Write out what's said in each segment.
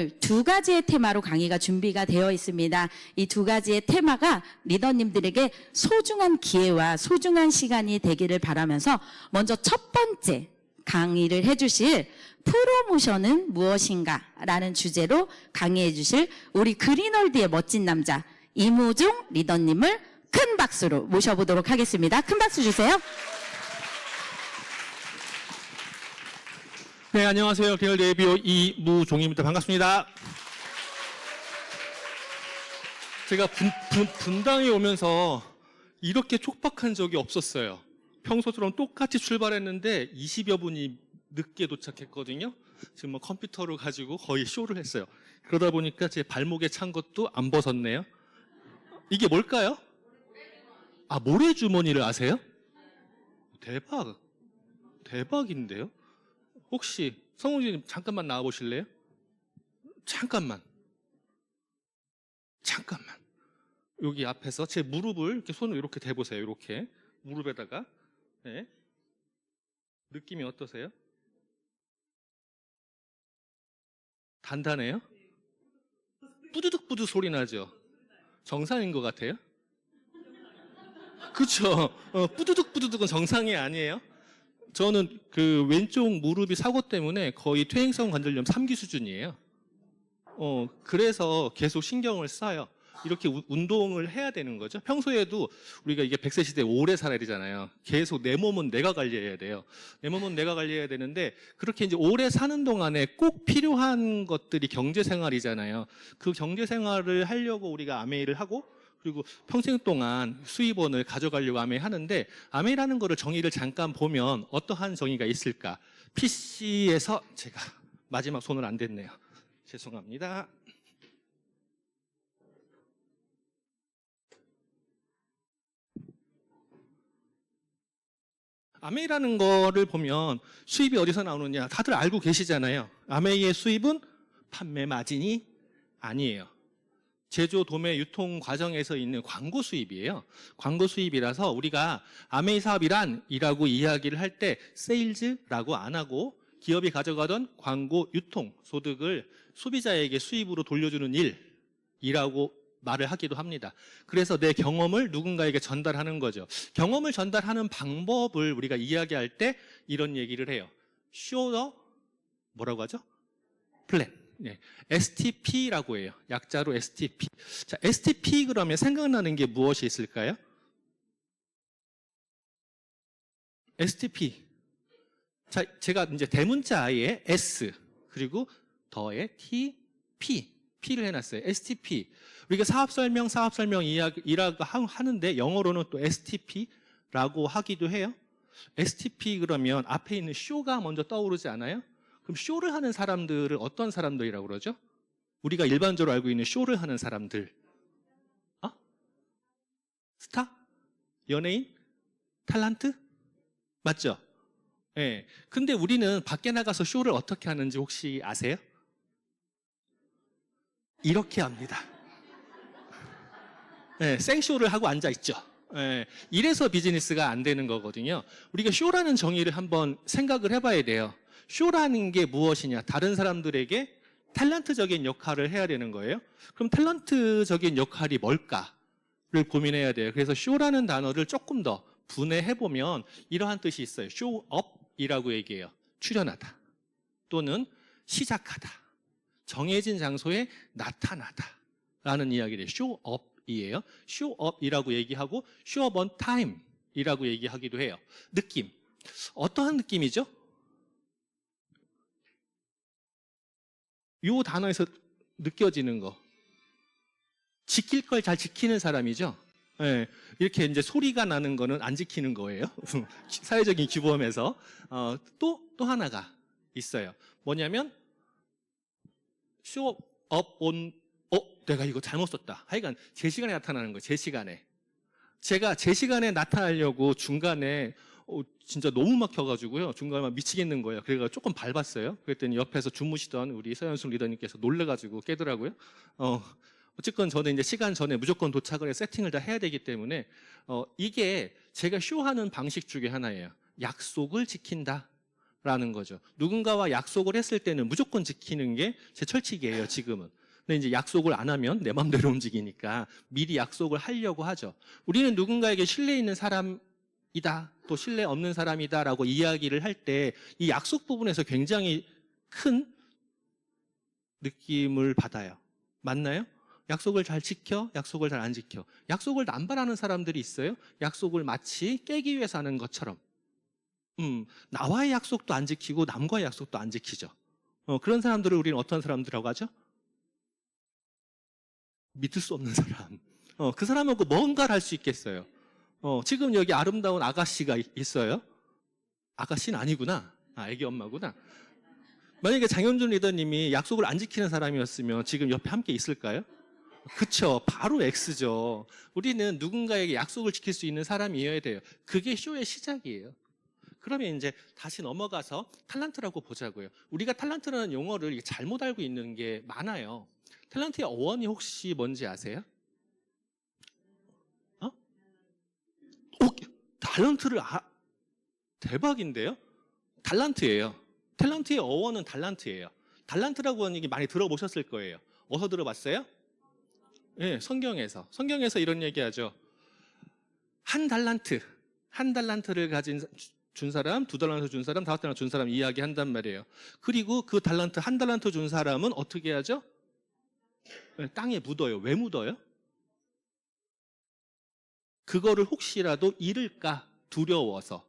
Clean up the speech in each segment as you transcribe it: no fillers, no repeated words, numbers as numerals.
오늘 두 가지의 테마로 강의가 준비가 되어 있습니다. 이 두 가지의 테마가 리더님들에게 소중한 기회와 소중한 시간이 되기를 바라면서 먼저 첫 번째 강의를 해주실 프로모션은 무엇인가 라는 주제로 강의해 주실 우리 그린월드의 멋진 남자 이무중 리더님을 큰 박수로 모셔보도록 하겠습니다. 큰 박수 주세요. 네, 안녕하세요. 그린월드 ABO 이무종입니다. 반갑습니다. 제가 분당에 오면서 이렇게 촉박한 적이 없었어요. 평소처럼 똑같이 출발했는데 20여 분이 늦게 도착했거든요. 지금 뭐 컴퓨터를 가지고 거의 쇼를 했어요. 그러다 보니까 제 발목에 찬 것도 안 벗었네요. 이게 뭘까요? 아, 모래주머니를 아세요? 대박. 대박인데요? 혹시 성우님 잠깐만 나와 보실래요? 잠깐만. 여기 앞에서 제 무릎을 이렇게 손을 이렇게 대보세요. 이렇게 무릎에다가. 네. 느낌이 어떠세요? 단단해요? 뿌드득뿌드 소리 나죠? 정상인 것 같아요? 그쵸? 뿌드득뿌드득은 정상이 아니에요? 저는 그 왼쪽 무릎이 사고 때문에 거의 퇴행성 관절염 3기 수준이에요. 그래서 계속 신경을 써요. 이렇게 운동을 해야 되는 거죠. 평소에도 우리가 이게 100세 시대 오래 살아야 되잖아요. 계속 내 몸은 내가 관리해야 돼요. 내 몸은 내가 관리해야 되는데 그렇게 이제 오래 사는 동안에 꼭 필요한 것들이 경제생활이잖아요. 그 경제생활을 하려고 우리가 아메이를 하고 그리고 평생 동안 수입원을 가져가려고 아메이 하는데 아메이라는 거를 정의를 잠깐 보면 어떠한 정의가 있을까? PC에서 제가 마지막 손을 안 댔네요. 죄송합니다. 아메이라는 거를 보면 수입이 어디서 나오느냐 다들 알고 계시잖아요. 아메이의 수입은 판매 마진이 아니에요. 제조, 도매, 유통 과정에서 있는 광고 수입이에요. 광고 수입이라서 우리가 아메이 사업이란 이라고 이야기를 할 때 세일즈라고 안 하고 기업이 가져가던 광고, 유통, 소득을 소비자에게 수입으로 돌려주는 일이라고 말을 하기도 합니다. 그래서 내 경험을 누군가에게 전달하는 거죠. 경험을 전달하는 방법을 우리가 이야기할 때 이런 얘기를 해요. Show the 뭐라고 하죠? Plan. 네. STP라고 해요. 약자로 STP. 자, STP 그러면 생각나는 게 무엇이 있을까요? STP. 자, 제가 이제 대문자 I에 S 그리고 더에 T, P. P를 해놨어요. STP. 우리가 사업 설명 이라고 하는데 영어로는 또 STP라고 하기도 해요. STP 그러면 앞에 있는 쇼가 먼저 떠오르지 않아요? 그럼 쇼를 하는 사람들을 어떤 사람들이라고 그러죠? 우리가 일반적으로 알고 있는 쇼를 하는 사람들. 스타? 연예인? 탤런트? 맞죠? 예. 네. 근데 우리는 밖에 나가서 쇼를 어떻게 하는지 혹시 아세요? 이렇게 합니다. 네, 생쇼를 하고 앉아있죠. 네, 이래서 비즈니스가 안 되는 거거든요. 우리가 쇼라는 정의를 한번 생각을 해봐야 돼요. 쇼라는 게 무엇이냐? 다른 사람들에게 탤런트적인 역할을 해야 되는 거예요. 그럼 탤런트적인 역할이 뭘까를 고민해야 돼요. 그래서 쇼라는 단어를 조금 더 분해해보면 이러한 뜻이 있어요. 쇼업이라고 얘기해요. 출연하다 또는 시작하다. 정해진 장소에 나타나다라는 이야기를 쇼업이에요. 쇼업이라고 얘기하고 쇼업 on time이라고 얘기하기도 해요. 느낌. 어떠한 느낌이죠? 이 단어에서 느껴지는 거. 지킬 걸 잘 지키는 사람이죠. 네, 이렇게 이제 소리가 나는 거는 안 지키는 거예요. 사회적인 규범에서. 또 하나가 있어요. 뭐냐면 show up on, 내가 이거 잘못 썼다. 하여간 제 시간에 나타나는 거예요. 제 시간에. 제가 제 시간에 나타나려고 중간에 진짜 너무 막혀가지고요. 중간에 막 미치겠는 거예요. 그래서 조금 밟았어요. 그랬더니 옆에서 주무시던 우리 서현숙 리더님께서 놀래가지고 깨더라고요. 어쨌건 저는 이제 시간 전에 무조건 도착을 해서 세팅을 다 해야 되기 때문에 이게 제가 쇼하는 방식 중에 하나예요. 약속을 지킨다. 라는 거죠. 누군가와 약속을 했을 때는 무조건 지키는 게 제 철칙이에요, 지금은. 근데 이제 약속을 안 하면 내 마음대로 움직이니까 미리 약속을 하려고 하죠. 우리는 누군가에게 신뢰 있는 사람이다, 또 신뢰 없는 사람이다라고 이야기를 할 때 이 약속 부분에서 굉장히 큰 느낌을 받아요. 맞나요? 약속을 잘 지켜, 약속을 잘 안 지켜. 약속을 남발하는 사람들이 있어요. 약속을 마치 깨기 위해서 하는 것처럼. 나와의 약속도 안 지키고 남과의 약속도 안 지키죠. 그런 사람들을 우리는 어떤 사람들이라고 하죠? 믿을 수 없는 사람. 그 사람하고 뭔가를 할 수 있겠어요. 지금 여기 아름다운 아가씨가 있어요. 아가씨는 아니구나. 애기 엄마구나. 만약에 장현준 리더님이 약속을 안 지키는 사람이었으면 지금 옆에 함께 있을까요? 그쵸. 바로 X죠. 우리는 누군가에게 약속을 지킬 수 있는 사람이어야 돼요. 그게 쇼의 시작이에요. 그러면 이제 다시 넘어가서 탤런트라고 보자고요. 우리가 탤런트라는 용어를 잘못 알고 있는 게 많아요. 탤런트의 어원이 혹시 뭔지 아세요? 탤런트를 대박인데요? 달란트예요. 탤런트의 어원은 달란트예요. 달란트라고 하는 얘기 많이 들어보셨을 거예요. 어디서 들어봤어요? 네, 성경에서 이런 얘기하죠. 한 달란트를 준 사람, 2달란트 준 사람, 5달란트 준 사람 이야기한단 말이에요. 그리고 그 달란트, 1달란트 준 사람은 어떻게 하죠? 땅에 묻어요. 왜 묻어요? 그거를 혹시라도 잃을까 두려워서.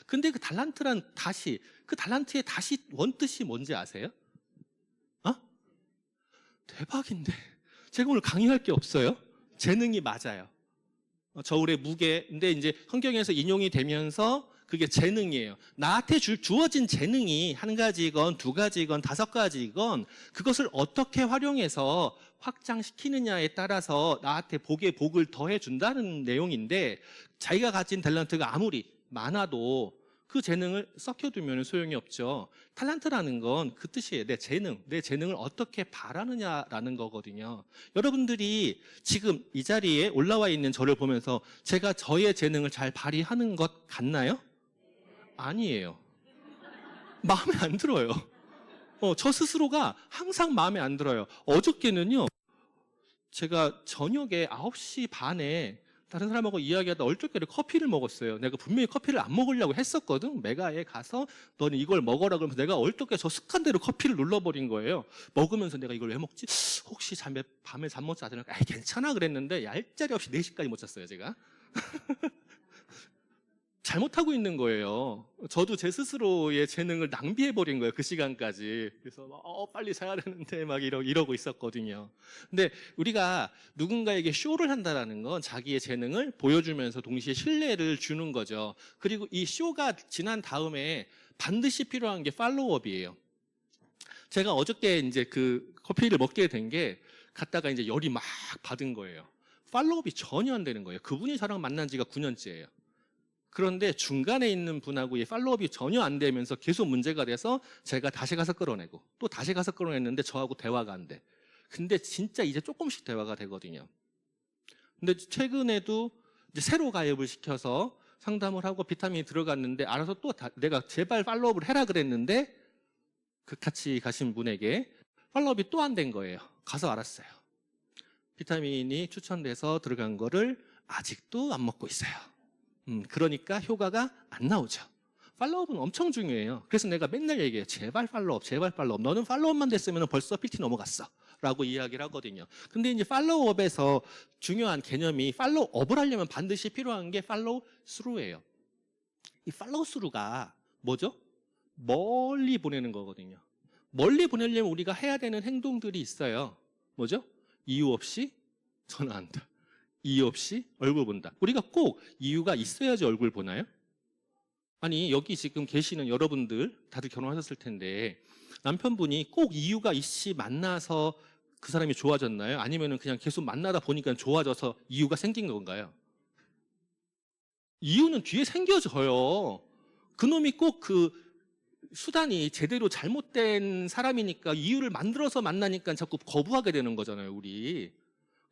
근데 그 달란트의 다시 원뜻이 뭔지 아세요? 대박인데. 제가 오늘 강의할 게 없어요. 재능이 맞아요. 저울의 무게인데 이제 성경에서 인용이 되면서 그게 재능이에요. 나한테 주어진 재능이 1가지건 2가지건 5가지건 그것을 어떻게 활용해서 확장시키느냐에 따라서 나한테 복에 복을 더해준다는 내용인데 자기가 가진 탤런트가 아무리 많아도 그 재능을 썩혀두면 소용이 없죠. 탤런트라는 건 그 뜻이에요. 내 재능을 어떻게 발하느냐라는 거거든요. 여러분들이 지금 이 자리에 올라와 있는 저를 보면서 제가 저의 재능을 잘 발휘하는 것 같나요? 아니에요. 마음에 안 들어요. 저 스스로가 항상 마음에 안 들어요. 어저께는요, 제가 저녁에 9시 반에 다른 사람하고 이야기하다 얼떨결에 커피를 먹었어요. 내가 분명히 커피를 안 먹으려고 했었거든. 메가에 가서 너는 이걸 먹어라 그러면서 내가 얼떨결에 저 습관대로 커피를 눌러버린 거예요. 먹으면서 내가 이걸 왜 먹지? 혹시 밤에 잠 못 자더니 괜찮아 그랬는데 얄짤이 없이 4시까지 못 잤어요, 제가. 잘못하고 있는 거예요. 저도 제 스스로의 재능을 낭비해버린 거예요. 그 시간까지. 그래서 빨리 자야 되는데 막 이러고 있었거든요. 근데 우리가 누군가에게 쇼를 한다는 건 자기의 재능을 보여주면서 동시에 신뢰를 주는 거죠. 그리고 이 쇼가 지난 다음에 반드시 필요한 게 팔로우업이에요. 제가 어저께 이제 그 커피를 먹게 된 게 갔다가 이제 열이 막 받은 거예요. 팔로우업이 전혀 안 되는 거예요. 그분이 저랑 만난 지가 9년째예요. 그런데 중간에 있는 분하고 이 팔로우업이 전혀 안 되면서 계속 문제가 돼서 제가 다시 가서 끌어내고 또 다시 가서 끌어냈는데 저하고 대화가 안 돼. 근데 진짜 이제 조금씩 대화가 되거든요. 근데 최근에도 이제 새로 가입을 시켜서 상담을 하고 비타민이 들어갔는데 알아서 또 내가 제발 팔로우업을 해라 그랬는데 그 같이 가신 분에게 팔로우업이 또 안 된 거예요. 가서 알았어요. 비타민이 추천돼서 들어간 거를 아직도 안 먹고 있어요. 그러니까 효과가 안 나오죠. 팔로우업은 엄청 중요해요. 그래서 내가 맨날 얘기해요. 제발 팔로우업. 너는 팔로우업만 됐으면 벌써 PT 넘어갔어. 라고 이야기를 하거든요. 근데 이제 팔로우업에서 중요한 개념이 팔로우업을 하려면 반드시 필요한 게 팔로우 스루예요. 이 팔로우 스루가 뭐죠? 멀리 보내는 거거든요. 멀리 보내려면 우리가 해야 되는 행동들이 있어요. 뭐죠? 이유 없이 전화한다. 이유 없이 얼굴 본다. 우리가 꼭 이유가 있어야지 얼굴 보나요? 아니, 여기 지금 계시는 여러분들 다들 결혼하셨을 텐데 남편분이 꼭 이유가 있이 만나서 그 사람이 좋아졌나요? 아니면 그냥 계속 만나다 보니까 좋아져서 이유가 생긴 건가요? 이유는 뒤에 생겨져요. 그놈이 꼭 그 수단이 제대로 잘못된 사람이니까 이유를 만들어서 만나니까 자꾸 거부하게 되는 거잖아요, 우리.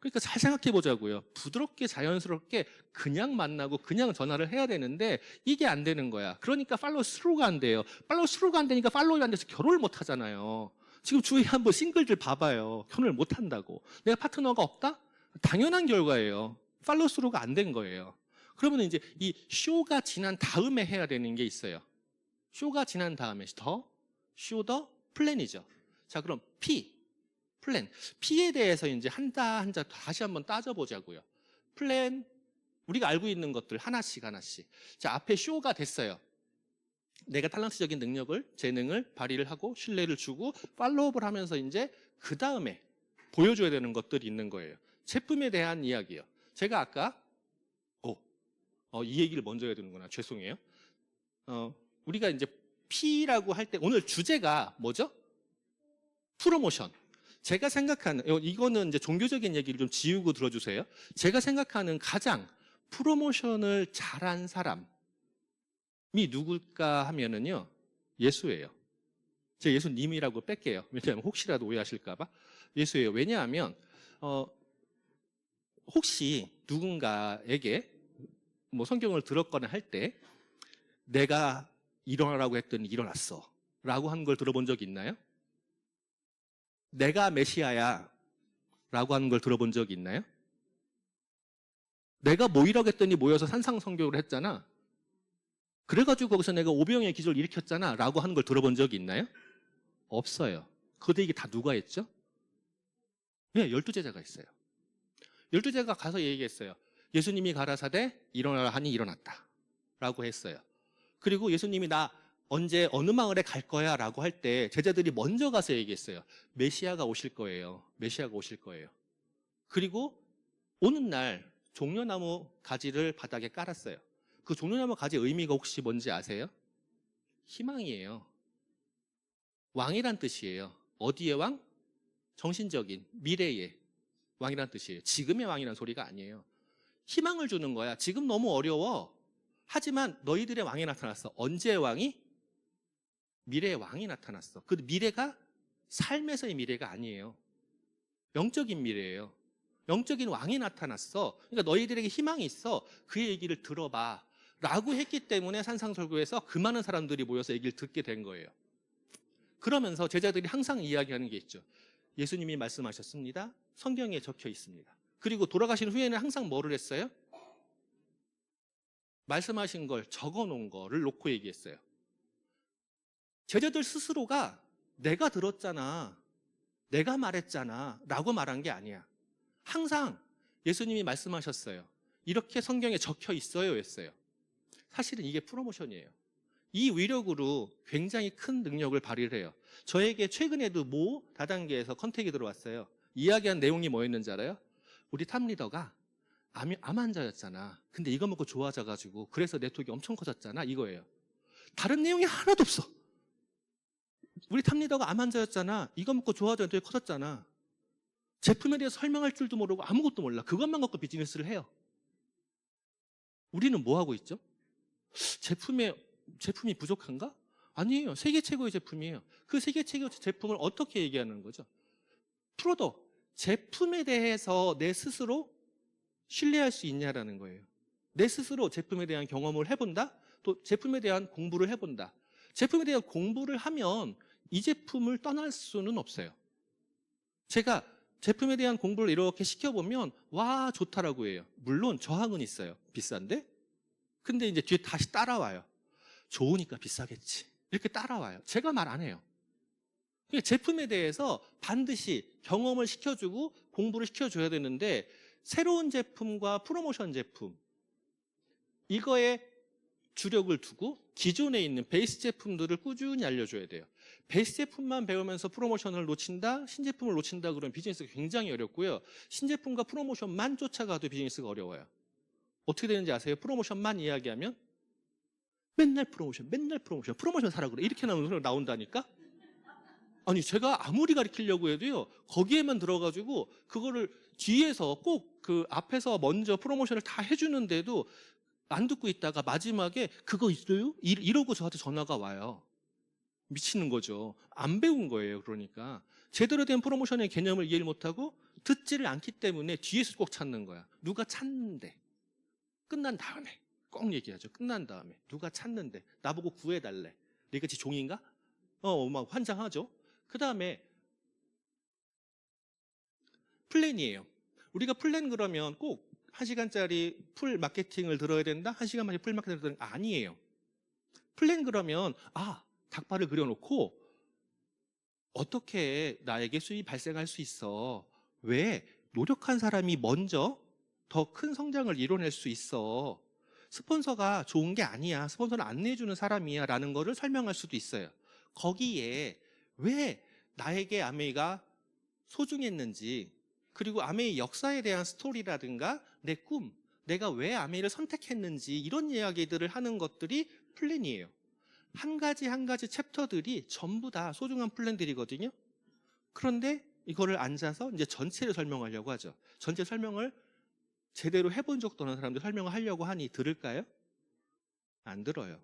그러니까 잘 생각해 보자고요. 부드럽게 자연스럽게 그냥 만나고 그냥 전화를 해야 되는데 이게 안 되는 거야. 그러니까 팔로우 스루가 안 돼요. 팔로우 스루가 안 되니까 팔로우가 안 돼서 결혼을 못 하잖아요. 지금 주위에 한번 싱글들 봐봐요. 결혼을 못 한다고. 내가 파트너가 없다? 당연한 결과예요. 팔로우 스루가 안 된 거예요. 그러면 이제 이 쇼가 지난 다음에 해야 되는 게 있어요. 쇼가 지난 다음에 쇼 더 플랜이죠. 자, 그럼 플랜. P에 대해서 이제 한자 다시 한번 따져보자고요. 플랜, 우리가 알고 있는 것들 하나씩. 자, 앞에 쇼가 됐어요. 내가 탤런트적인 능력을, 재능을 발휘를 하고 신뢰를 주고 팔로우업을 하면서 이제 그 다음에 보여줘야 되는 것들이 있는 거예요. 제품에 대한 이야기요. 제가 아까 이 얘기를 먼저 해야 되는구나. 죄송해요. 우리가 이제 P라고 할 때 오늘 주제가 뭐죠? 프로모션. 제가 생각하는, 이거는 이제 종교적인 얘기를 좀 지우고 들어주세요. 제가 생각하는 가장 프로모션을 잘한 사람이 누굴까 하면은요, 예수예요. 제가 예수님이라고 뺄게요. 왜냐하면 혹시라도 오해하실까봐. 예수예요. 왜냐하면, 혹시 누군가에게 뭐 성경을 들었거나 할 때 내가 일어나라고 했더니 일어났어 라고 한 걸 들어본 적 있나요? 내가 메시아야 라고 하는 걸 들어본 적 있나요? 내가 모이라고 했더니 모여서 산상선교를 했잖아. 그래가지고 거기서 내가 오병의 기적을 일으켰잖아 라고 하는 걸 들어본 적이 있나요? 없어요. 그런데 이게 다 누가 했죠? 네, 12제자가 있어요. 12제자가 가서 얘기했어요. 예수님이 가라사대 일어나라 하니 일어났다 라고 했어요. 그리고 예수님이 나 언제 어느 마을에 갈 거야 라고 할 때 제자들이 먼저 가서 얘기했어요. 메시아가 오실 거예요. 메시아가 오실 거예요. 그리고 오는 날 종려나무 가지를 바닥에 깔았어요. 그 종려나무 가지의 의미가 혹시 뭔지 아세요? 희망이에요. 왕이란 뜻이에요. 어디의 왕? 정신적인 미래의 왕이란 뜻이에요. 지금의 왕이란 소리가 아니에요. 희망을 주는 거야. 지금 너무 어려워. 하지만 너희들의 왕이 나타났어. 언제의 왕이? 미래의 왕이 나타났어. 그 미래가 삶에서의 미래가 아니에요. 영적인 미래예요. 영적인 왕이 나타났어. 그러니까 너희들에게 희망이 있어. 그의 얘기를 들어봐. 라고 했기 때문에 산상설교에서 그 많은 사람들이 모여서 얘기를 듣게 된 거예요. 그러면서 제자들이 항상 이야기하는 게 있죠. 예수님이 말씀하셨습니다. 성경에 적혀 있습니다. 그리고 돌아가신 후에는 항상 뭐를 했어요? 말씀하신 걸 적어놓은 거를 놓고 얘기했어요. 제자들 스스로가 내가 들었잖아, 내가 말했잖아 라고 말한 게 아니야. 항상 예수님이 말씀하셨어요. 이렇게 성경에 적혀 있어요 했어요. 사실은 이게 프로모션이에요. 이 위력으로 굉장히 큰 능력을 발휘를 해요. 저에게 최근에도 모 다단계에서 컨택이 들어왔어요. 이야기한 내용이 뭐였는지 알아요? 우리 탑리더가 암 환자였잖아. 근데 이거 먹고 좋아져가지고 그래서 네트워크가 엄청 커졌잖아. 이거예요. 다른 내용이 하나도 없어. 우리 탑리더가 암 환자였잖아. 이거 먹고 좋아져 네트워크가 커졌잖아. 제품에 대해서 설명할 줄도 모르고 아무것도 몰라. 그것만 갖고 비즈니스를 해요. 우리는 뭐 하고 있죠? 제품이 부족한가? 아니에요. 세계 최고의 제품이에요. 그 세계 최고의 제품을 어떻게 얘기하는 거죠? 프로덕트, 제품에 대해서 내 스스로 신뢰할 수 있냐라는 거예요. 내 스스로 제품에 대한 경험을 해본다? 또 제품에 대한 공부를 해본다. 제품에 대한 공부를 하면 이 제품을 떠날 수는 없어요. 제가 제품에 대한 공부를 이렇게 시켜보면 와 좋다라고 해요. 물론 저항은 있어요. 비싼데? 근데 이제 뒤에 다시 따라와요. 좋으니까 비싸겠지. 이렇게 따라와요. 제가 말 안 해요. 제품에 대해서 반드시 경험을 시켜주고 공부를 시켜줘야 되는데 새로운 제품과 프로모션 제품 이거에 주력을 두고 기존에 있는 베이스 제품들을 꾸준히 알려줘야 돼요. 베이스 제품만 배우면서 프로모션을 놓친다, 신제품을 놓친다 그러면 비즈니스가 굉장히 어렵고요. 신제품과 프로모션만 쫓아가도 비즈니스가 어려워요. 어떻게 되는지 아세요? 프로모션만 이야기하면 맨날 프로모션 사라 그래. 이렇게 나온다니까? 아니 제가 아무리 가르치려고 해도요. 거기에만 들어가지고 그거를 뒤에서 꼭 그 앞에서 먼저 프로모션을 다 해주는데도 안 듣고 있다가 마지막에 그거 있어요? 이러고 저한테 전화가 와요. 미치는 거죠. 안 배운 거예요. 그러니까 제대로 된 프로모션의 개념을 이해를 못하고 듣지를 않기 때문에 뒤에서 꼭 찾는 거야. 누가 찾는데. 끝난 다음에 꼭 얘기하죠. 끝난 다음에 누가 찾는데 나보고 구해달래. 내가 지 종인가? 막 환장하죠. 그 다음에 플랜이에요. 우리가 플랜 그러면 꼭 1시간짜리 풀 마케팅을 들어야 된다? 1시간 만에 풀 마케팅을 들어야 된다? 아니에요. 플랜 그러면 닭발을 그려놓고 어떻게 나에게 수입이 발생할 수 있어? 왜 노력한 사람이 먼저 더 큰 성장을 이뤄낼 수 있어? 스폰서가 좋은 게 아니야. 스폰서는 안내해주는 사람이야. 라는 거를 설명할 수도 있어요. 거기에 왜 나에게 아메이가 소중했는지, 그리고 아메이 역사에 대한 스토리라든가 내 꿈, 내가 왜 아메이를 선택했는지 이런 이야기들을 하는 것들이 플랜이에요. 한 가지 한 가지 챕터들이 전부 다 소중한 플랜들이거든요. 그런데 이거를 앉아서 이제 전체를 설명하려고 하죠. 전체 설명을 제대로 해본 적도 없는 사람들 설명을 하려고 하니 들을까요? 안 들어요.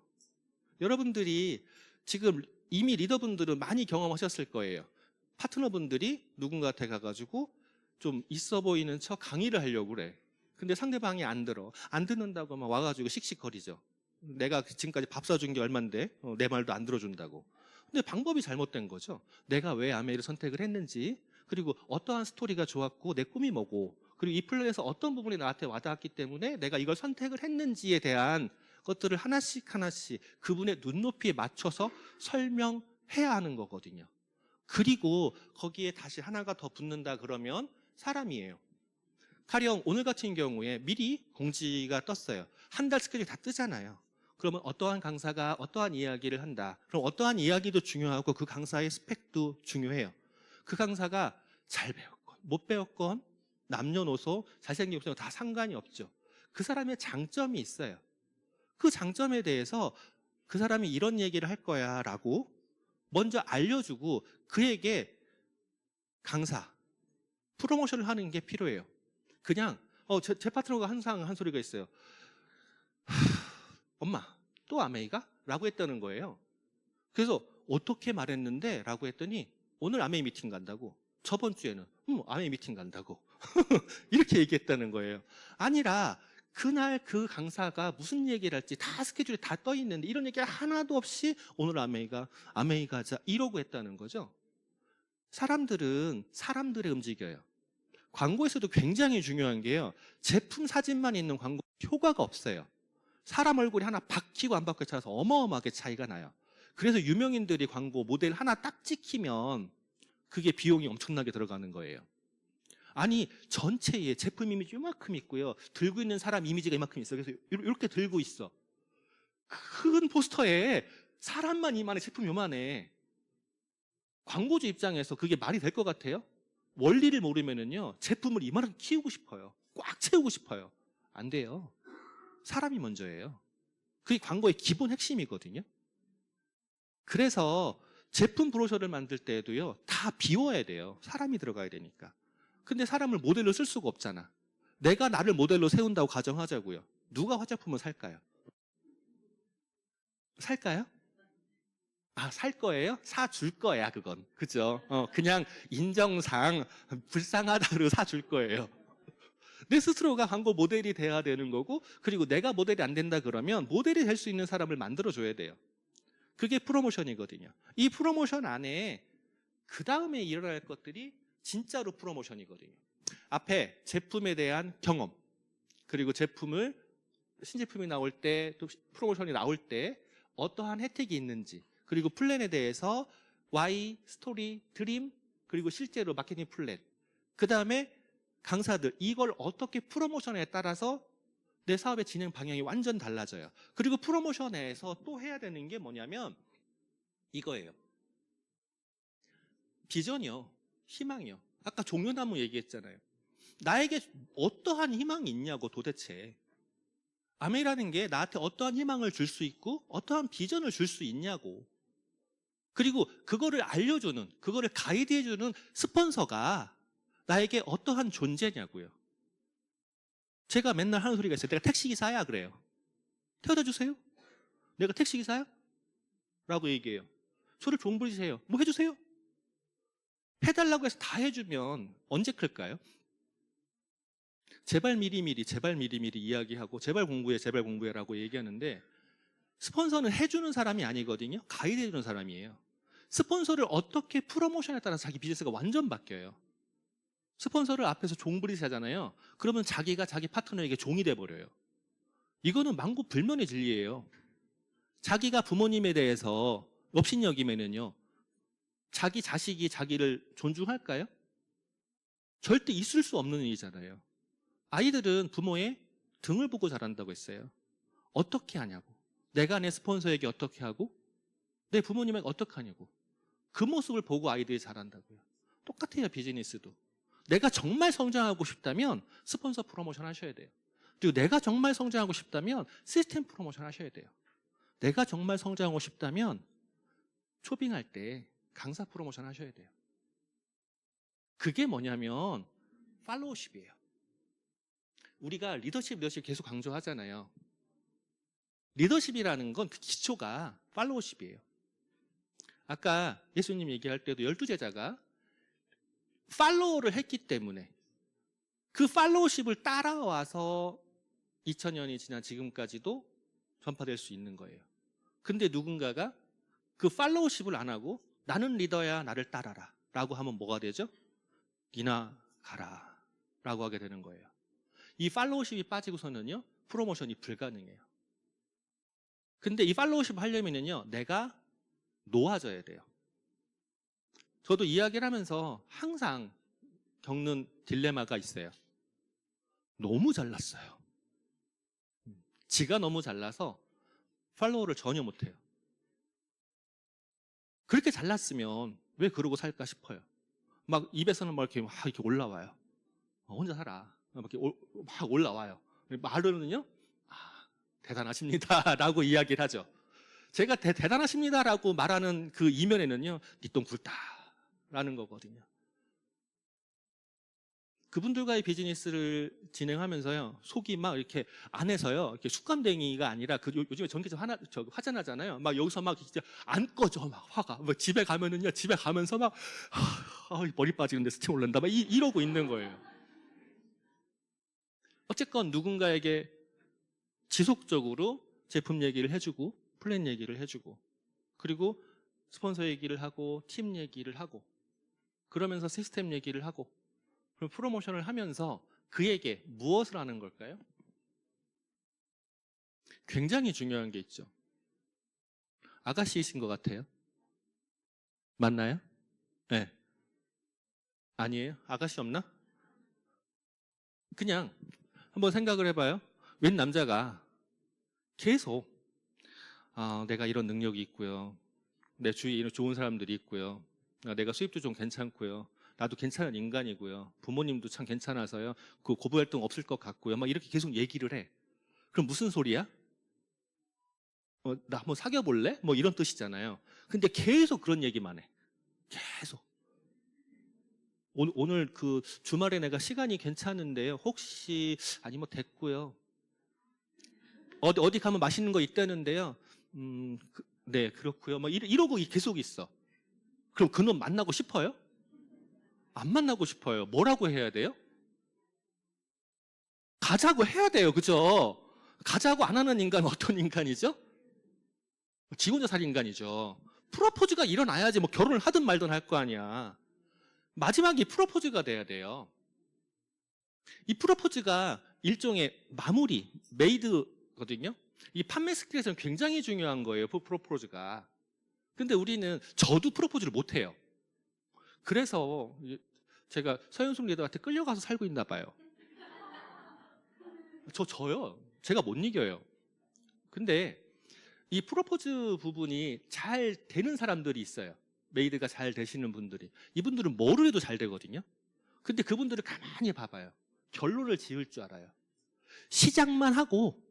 여러분들이 지금 이미 리더분들은 많이 경험하셨을 거예요. 파트너분들이 누군가한테 가가지고 좀 있어 보이는 척 강의를 하려고 그래. 근데 상대방이 안 들어. 안 듣는다고 막 와가지고 씩씩거리죠. 내가 지금까지 밥 사준 게 얼만데 내 말도 안 들어준다고. 근데 방법이 잘못된 거죠. 내가 왜 아메이를 선택을 했는지, 그리고 어떠한 스토리가 좋았고 내 꿈이 뭐고, 그리고 이 플랜에서 어떤 부분이 나한테 와닿았기 때문에 내가 이걸 선택을 했는지에 대한 것들을 하나씩 하나씩 그분의 눈높이에 맞춰서 설명해야 하는 거거든요. 그리고 거기에 다시 하나가 더 붙는다 그러면 사람이에요. 가령 오늘 같은 경우에 미리 공지가 떴어요. 한 달 스케줄이 다 뜨잖아요. 그러면 어떠한 강사가 어떠한 이야기를 한다. 그럼 어떠한 이야기도 중요하고 그 강사의 스펙도 중요해요. 그 강사가 잘 배웠건 못 배웠건 남녀노소 잘생긴 없으면 다 상관이 없죠. 그 사람의 장점이 있어요. 그 장점에 대해서 그 사람이 이런 얘기를 할 거야 라고 먼저 알려주고 그에게 강사, 프로모션을 하는 게 필요해요. 그냥 제 파트너가 항상 한 소리가 있어요. 엄마, 또 아메이가? 라고 했다는 거예요. 그래서 어떻게 말했는데? 라고 했더니 오늘 아메이 미팅 간다고. 저번 주에는 아메이 미팅 간다고. 이렇게 얘기했다는 거예요. 아니라 그날 그 강사가 무슨 얘기를 할지 다 스케줄에 다 떠 있는데 이런 얘기 하나도 없이 오늘 아메이 가자 이러고 했다는 거죠. 사람들은 사람들에 움직여요. 광고에서도 굉장히 중요한 게요. 제품 사진만 있는 광고 효과가 없어요. 사람 얼굴이 하나 박히고 안 박히고 차이서 어마어마하게 차이가 나요. 그래서 유명인들이 광고 모델 하나 딱 찍히면 그게 비용이 엄청나게 들어가는 거예요. 아니 전체에 제품 이미지 이만큼 있고요. 들고 있는 사람 이미지가 이만큼 있어요. 그래서 이렇게 들고 있어. 큰 포스터에 사람만 이만해, 제품 요만해. 광고주 입장에서 그게 말이 될 것 같아요? 원리를 모르면은요, 제품을 이만하게 키우고 싶어요. 꽉 채우고 싶어요. 안 돼요. 사람이 먼저예요. 그게 광고의 기본 핵심이거든요. 그래서 제품 브로셔를 만들 때에도요, 다 비워야 돼요. 사람이 들어가야 되니까. 근데 사람을 모델로 쓸 수가 없잖아. 내가 나를 모델로 세운다고 가정하자고요. 누가 화장품을 살까요? 살까요? 살 거예요? 사줄 거야, 그건. 그죠? 그냥 인정상 불쌍하다고 사줄 거예요. 내 스스로가 광고 모델이 돼야 되는 거고, 그리고 내가 모델이 안 된다 그러면 모델이 될 수 있는 사람을 만들어줘야 돼요. 그게 프로모션이거든요. 이 프로모션 안에 그 다음에 일어날 것들이 진짜로 프로모션이거든요. 앞에 제품에 대한 경험, 그리고 신제품이 나올 때, 또 프로모션이 나올 때 어떠한 혜택이 있는지, 그리고 플랜에 대해서 Y, 스토리, 드림, 그리고 실제로 마케팅 플랜. 그 다음에 강사들, 이걸 어떻게 프로모션에 따라서 내 사업의 진행 방향이 완전 달라져요. 그리고 프로모션에서 또 해야 되는 게 뭐냐면 이거예요. 비전이요. 희망이요. 아까 종려나무 얘기했잖아요. 나에게 어떠한 희망이 있냐고 도대체. 아메이라는 게 나한테 어떠한 희망을 줄 수 있고 어떠한 비전을 줄 수 있냐고. 그리고 그거를 알려주는, 그거를 가이드해주는 스폰서가 나에게 어떠한 존재냐고요. 제가 맨날 하는 소리가 있어요. 내가 택시기사야 그래요. 태워다 주세요. 내가 택시기사야? 라고 얘기해요. 저를 좋은 분이세요. 뭐 해주세요. 해달라고 해서 다 해주면 언제 클까요? 제발 미리미리 이야기하고 제발 공부해라고 얘기하는데 스폰서는 해주는 사람이 아니거든요. 가이드 해주는 사람이에요. 스폰서를 어떻게 프로모션에 따라서 자기 비즈니스가 완전 바뀌어요. 스폰서를 앞에서 종부리스 하잖아요. 그러면 자기가 자기 파트너에게 종이 돼버려요. 이거는 만고불면의 진리예요. 자기가 부모님에 대해서 업신여기면은요, 자기 자식이 자기를 존중할까요? 절대 있을 수 없는 일이잖아요. 아이들은 부모의 등을 보고 자란다고 했어요. 어떻게 하냐고. 내가 내 스폰서에게 어떻게 하고 내 부모님에게 어떻게 하냐고. 그 모습을 보고 아이들이 자란다고요. 똑같아요, 비즈니스도. 내가 정말 성장하고 싶다면 스폰서 프로모션 하셔야 돼요. 그리고 내가 정말 성장하고 싶다면 시스템 프로모션 하셔야 돼요. 내가 정말 성장하고 싶다면 초빙할 때 강사 프로모션 하셔야 돼요. 그게 뭐냐면 팔로우십이에요. 우리가 리더십 계속 강조하잖아요. 리더십이라는 건 그 기초가 팔로우십이에요. 아까 예수님 얘기할 때도 12제자가 팔로우를 했기 때문에 그 팔로우십을 따라와서 2000년이 지난 지금까지도 전파될 수 있는 거예요. 근데 누군가가 그 팔로우십을 안 하고 나는 리더야, 나를 따라라 라고 하면 뭐가 되죠? 니나 가라 라고 하게 되는 거예요. 이 팔로우십이 빠지고서는요, 프로모션이 불가능해요. 근데 이 팔로우십 하려면요, 내가 놓아져야 돼요. 저도 이야기를 하면서 항상 겪는 딜레마가 있어요. 너무 잘났어요. 지가 너무 잘나서 팔로우를 전혀 못해요. 그렇게 잘났으면 왜 그러고 살까 싶어요. 막 입에서는 막 이렇게 올라와요. 혼자 살아. 막 올라와요. 말로는요, 대단하십니다 라고 이야기를 하죠. 제가 대단하십니다 라고 말하는 그 이면에는요, 니 똥 굵다 라는 거거든요. 그분들과의 비즈니스를 진행하면서요, 속이 막 이렇게 안에서요, 이렇게 숙감댕이가 아니라 요즘에 전기차 화재나잖아요. 막 여기서 막 진짜 안 꺼져, 막 화가. 뭐 집에 가면서 막 머리 빠지는데 스팀 올른다 막 이러고 있는 거예요. 어쨌건 누군가에게 지속적으로 제품 얘기를 해주고 플랜 얘기를 해주고 그리고 스폰서 얘기를 하고 팀 얘기를 하고 그러면서 시스템 얘기를 하고 그럼 프로모션을 하면서 그에게 무엇을 하는 걸까요? 굉장히 중요한 게 있죠. 아가씨이신 것 같아요. 맞나요? 네. 아니에요? 아가씨 없나? 그냥 한번 생각을 해봐요. 웬 남자가 계속 내가 이런 능력이 있고요. 내 주위에 이런 좋은 사람들이 있고요. 내가 수입도 좀 괜찮고요. 나도 괜찮은 인간이고요. 부모님도 참 괜찮아서요. 그 고부활동 없을 것 같고요. 막 이렇게 계속 얘기를 해. 그럼 무슨 소리야? 나 한번 사귀어 볼래? 뭐 이런 뜻이잖아요. 근데 계속 그런 얘기만 해. 계속. 오늘 그 주말에 내가 시간이 괜찮은데요. 혹시 아니 뭐 됐고요. 어디 가면 맛있는 거 있다는데요. 네 그렇고요. 뭐 이러고 계속 있어. 그럼 그놈 만나고 싶어요? 안 만나고 싶어요. 뭐라고 해야 돼요? 가자고 해야 돼요. 그죠? 가자고 안 하는 인간은 어떤 인간이죠? 지 혼자 살 인간이죠. 프로포즈가 일어나야지 뭐 결혼을 하든 말든 할 거 아니야. 마지막이 프로포즈가 돼야 돼요. 이 프로포즈가 일종의 마무리, 메이드거든요. 이 판매 스킬에서는 굉장히 중요한 거예요. 프로포즈가. 근데 우리는 저도 프로포즈를 못 해요. 그래서 제가 서현숙 리더한테 끌려가서 살고 있나 봐요. 저요. 제가 못 이겨요. 근데 이 프로포즈 부분이 잘 되는 사람들이 있어요. 메이드가 잘 되시는 분들이. 이분들은 뭐를 해도 잘 되거든요. 근데 그분들을 가만히 봐봐요. 결론을 지을 줄 알아요. 시작만 하고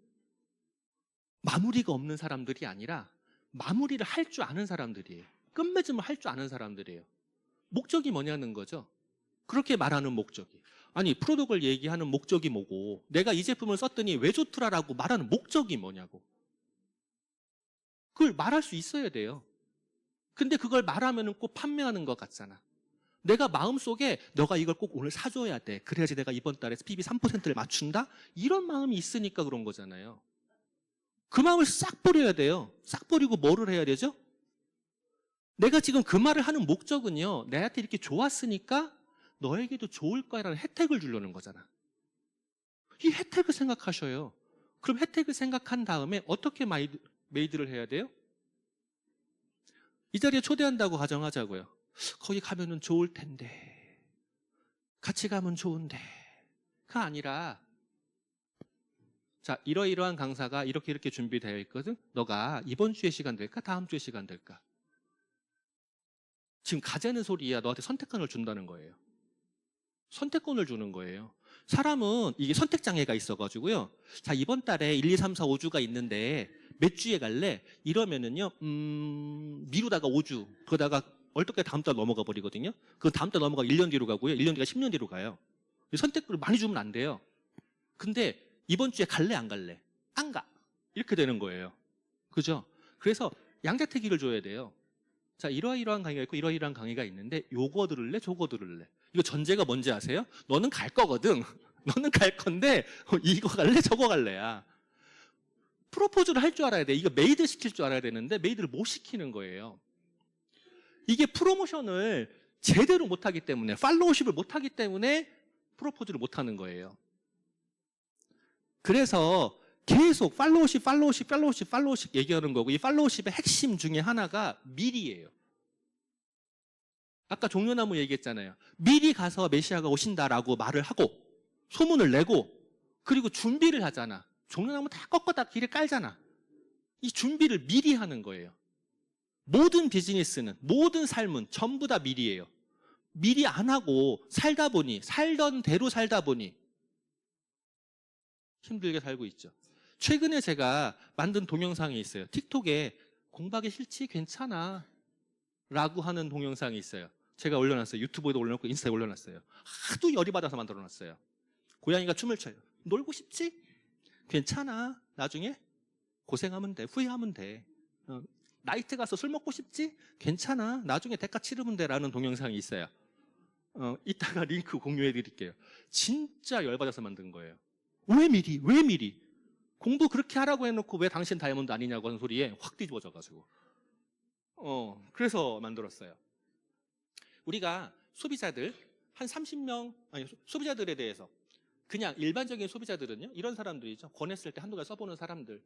마무리가 없는 사람들이 아니라 마무리를 할 줄 아는 사람들이에요. 끝맺음을 할 줄 아는 사람들이에요. 목적이 뭐냐는 거죠. 그렇게 말하는 목적이. 아니 프로덕을 얘기하는 목적이 뭐고 내가 이 제품을 썼더니 왜 좋더라라고 말하는 목적이 뭐냐고. 그걸 말할 수 있어야 돼요. 근데 그걸 말하면 꼭 판매하는 것 같잖아. 내가 마음속에 너가 이걸 꼭 오늘 사줘야 돼. 그래야지 내가 이번 달에 PB 3%를 맞춘다? 이런 마음이 있으니까 그런 거잖아요. 그 마음을 싹 버려야 돼요. 싹 버리고 뭐를 해야 되죠? 내가 지금 그 말을 하는 목적은요, 내한테 이렇게 좋았으니까 너에게도 좋을 거야라는 혜택을 주려는 거잖아. 이 혜택을 생각하셔요. 그럼 혜택을 생각한 다음에 어떻게 메이드를 해야 돼요? 이 자리에 초대한다고 가정하자고요. 거기 가면은 좋을 텐데, 같이 가면 좋은데, 가 아니라, 자, 이러이러한 강사가 이렇게 준비되어 있거든. 너가 이번 주에 시간 될까? 다음 주에 시간 될까? 지금 가자는 소리야. 너한테 선택권을 준다는 거예요. 선택권을 주는 거예요. 사람은 이게 선택장애가 있어가지고요. 자, 이번 달에 1, 2, 3, 4, 5주가 있는데 몇 주에 갈래? 이러면은요, 미루다가 5주, 그러다가 얼떨결에 다음 달 넘어가 버리거든요. 그 다음 달 넘어가 1년 뒤로 가고요. 1년 뒤가 10년 뒤로 가요. 선택권을 많이 주면 안 돼요. 근데 이번 주에 갈래, 안 갈래? 안 가. 이렇게 되는 거예요. 그죠? 그래서 양자택일을 줘야 돼요. 자, 이러이러한 강의가 있고 이러이러한 강의가 있는데 요거 들을래? 저거 들을래? 이거 전제가 뭔지 아세요? 너는 갈 거거든. 너는 갈 건데 이거 갈래? 저거 갈래야. 프로포즈를 할 줄 알아야 돼. 이거 메이드 시킬 줄 알아야 되는데 메이드를 못 시키는 거예요. 이게 프로모션을 제대로 못하기 때문에, 팔로우십을 못하기 때문에 프로포즈를 못하는 거예요. 그래서 계속 팔로우십 얘기하는 거고, 이 팔로우십의 핵심 중에 하나가 미리예요. 아까 종려나무 얘기했잖아요. 미리 가서 메시아가 오신다라고 말을 하고 소문을 내고 그리고 준비를 하잖아. 종려나무 다 꺾어다 길에 깔잖아. 이 준비를 미리 하는 거예요. 모든 비즈니스는, 모든 삶은 전부 다 미리예요. 미리 안 하고 살던 대로 살다 보니 힘들게 살고 있죠. 최근에 제가 만든 동영상이 있어요. 틱톡에 공부하기 싫지? 괜찮아 라고 하는 동영상이 있어요. 제가 올려놨어요. 유튜브에도 올려놓고 인스타에 올려놨어요. 하도 열이 받아서 만들어놨어요. 고양이가 춤을 춰요. 놀고 싶지? 괜찮아. 나중에 고생하면 돼. 후회하면 돼. 나이트 가서 술 먹고 싶지? 괜찮아. 나중에 대가 치르면 돼. 라는 동영상이 있어요. 이따가 링크 공유해 드릴게요. 진짜 열받아서 만든 거예요. 왜 미리? 공부 그렇게 하라고 해놓고 왜 당신 다이아몬드 아니냐고 하는 소리에 확 뒤집어져가지고. 그래서 만들었어요. 우리가 소비자들, 한 30명, 소비자들에 대해서, 그냥 일반적인 소비자들은요, 이런 사람들이죠. 권했을 때 한두 달 써보는 사람들.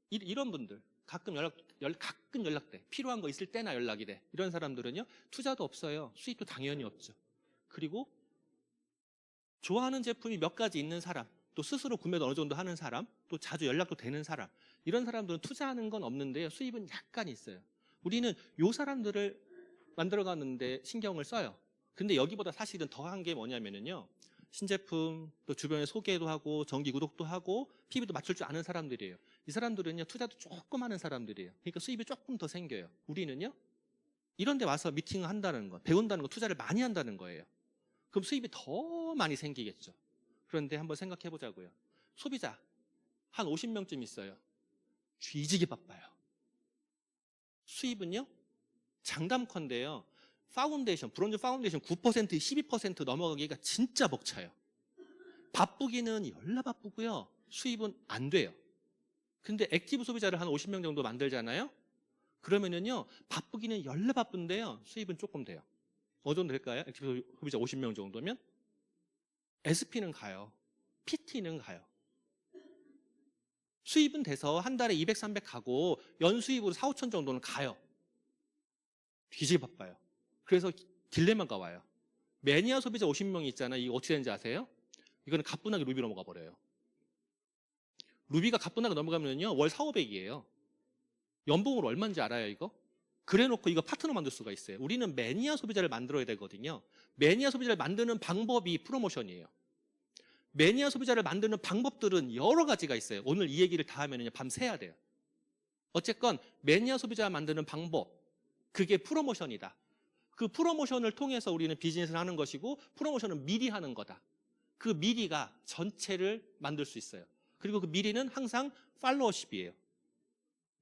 이런 분들, 가끔 연락돼. 필요한 거 있을 때나 연락이 돼. 이런 사람들은요, 투자도 없어요. 수익도 당연히 없죠. 그리고 좋아하는 제품이 몇 가지 있는 사람, 또 스스로 구매도 어느 정도 하는 사람, 또 자주 연락도 되는 사람, 이런 사람들은 투자하는 건 없는데요, 수입은 약간 있어요. 우리는 이 사람들을 만들어가는데 신경을 써요. 근데 여기보다 사실은 더한 게 뭐냐면요, 신제품, 또 주변에 소개도 하고 정기 구독도 하고 PB도 맞출 줄 아는 사람들이에요. 이 사람들은요, 투자도 조금 하는 사람들이에요. 그러니까 수입이 조금 더 생겨요. 우리는요, 이런 데 와서 미팅을 한다는 거, 배운다는 거, 투자를 많이 한다는 거예요. 그럼 수입이 더 많이 생기겠죠. 그런데 한번 생각해 보자고요. 소비자 한 50명쯤 있어요. 뒤지게 바빠요. 수입은요, 장담컨대요, 브론즈 파운데이션 9%, 12% 넘어가기가 진짜 벅차요. 바쁘기는 열나 바쁘고요, 수입은 안 돼요. 근데 액티브 소비자를 한 50명 정도 만들잖아요. 그러면은요, 바쁘기는 열나 바쁜데요, 수입은 조금 돼요. 어느 정도 될까요? 액티브 소비자 50명 정도면? SP는 가요. PT는 가요. 수입은 돼서 한 달에 200, 300 가고 연수입으로 4, 5천 정도는 가요. 뒤지게 바빠요. 그래서 딜레마가 와요. 매니아 소비자 50명이 있잖아요. 이거 어떻게 되는지 아세요? 이거는 가뿐하게 루비 넘어가 버려요. 루비가 가뿐하게 넘어가면요, 월 4, 500이에요. 연봉으로 얼마인지 알아요, 이거? 그래 놓고 이거 파트너 만들 수가 있어요. 우리는 매니아 소비자를 만들어야 되거든요. 매니아 소비자를 만드는 방법이 프로모션이에요. 매니아 소비자를 만드는 방법들은 여러 가지가 있어요. 오늘 이 얘기를 다 하면 밤 새야 돼요. 어쨌건 매니아 소비자 만드는 방법, 그게 프로모션이다. 그 프로모션을 통해서 우리는 비즈니스를 하는 것이고, 프로모션은 미리 하는 거다. 그 미리가 전체를 만들 수 있어요. 그리고 그 미리는 항상 팔로워십이에요.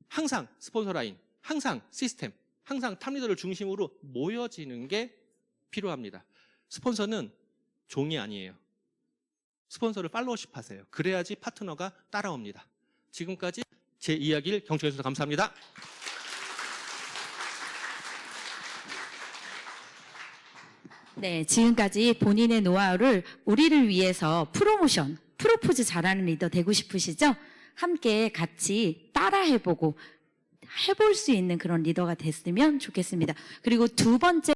항상 스폰서 라인, 항상 시스템, 항상 탑리더를 중심으로 모여지는 게 필요합니다. 스폰서는 종이 아니에요. 스폰서를 팔로우십 하세요. 그래야지 파트너가 따라옵니다. 지금까지 제 이야기를 경청해 주셔서 감사합니다. 네, 지금까지 본인의 노하우를 우리를 위해서 프로포즈 잘하는 리더 되고 싶으시죠? 함께 같이 따라해보고 해볼 수 있는 그런 리더가 됐으면 좋겠습니다. 그리고 두 번째